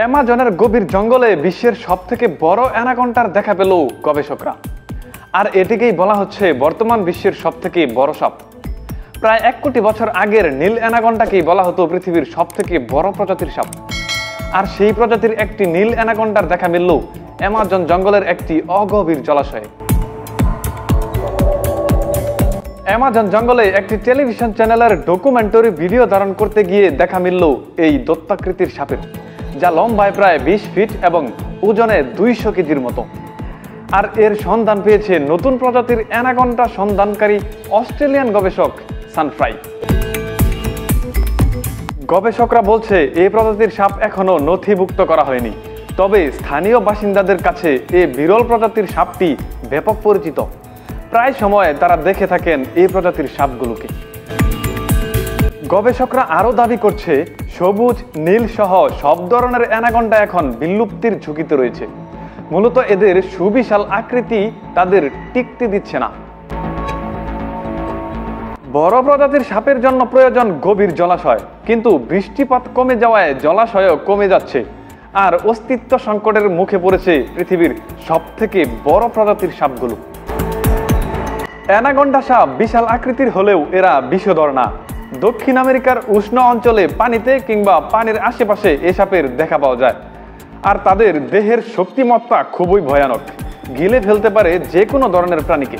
অ্যামাজনের গভীর জঙ্গলে বিশ্বের সবথেকে বড় অ্যানাকন্ডার দেখা পেল গবেষকরা। আর এটিকেই বলা হচ্ছে বর্তমান বিশ্বের সবথেকে বড় সাপ। প্রায় 1 কোটি বছর আগের নীল অ্যানাকন্ডাকেই বলা হতো পৃথিবীর সবথেকে বড় প্রজাতির সাপ। আর সেই প্রজাতির একটি নীল অ্যানাকন্ডার দেখা মিলল অ্যামাজন জঙ্গলের একটি অগভীর জলাশয়ে। অ্যামাজন জঙ্গলে একটি টেলিভিশন চ্যানেলের ডকুমেন্টারি ভিডিও ধারণ করতে গিয়ে দেখা মিলল এই দৈত্যাকৃতির সাপের, যা লম্বায় প্রায় 20 ফিট এবং ওজনে 200 কেজির মতো। আর এর সন্ধান পেয়েছে নতুন প্রজাতির অ্যানাকন্ডা সন্ধানকারী অস্ট্রেলিয়ান গবেষক সানফ্রাই। গবেষকরা বলছে এই প্রজাতির সাপ এখনো নথিভুক্ত করা হয়নি, তবে স্থানীয় বাসিন্দাদের কাছে এই বিরল প্রজাতির সাপটি ব্যাপক পরিচিত। প্রায় সময় তারা দেখে থাকেন এই প্রজাতির সাপগুলোকে। গবেষকরা আরও দাবি করছে সবুজ, নীল সহ সব ধরনের অ্যানাকন্ডা এখন বিলুপ্তির ঝুঁকিতে রয়েছে। মূলত এদের সুবিশাল আকৃতি তাদের টিকতে দিচ্ছে না। বড় প্রজাতির সাপের জন্য প্রয়োজন গভীর জলাশয়, কিন্তু বৃষ্টিপাত কমে যাওয়ায় জলাশয়ও কমে যাচ্ছে। আর অস্তিত্ব সংকটের মুখে পড়েছে পৃথিবীর সবথেকে বড় প্রজাতির সাপগুলো। অ্যানাকন্ডা সাপ বিশাল আকৃতির হলেও এরা বিষধর না। দক্ষিণ আমেরিকার উষ্ণ অঞ্চলে পানিতে কিংবা পানির আশেপাশে এ সাপের দেখা পাওয়া যায়। আর তাদের দেহের শক্তিমত্তা খুবই ভয়ানক, গিলে ফেলতে পারে যে কোনো ধরনের প্রাণীকে।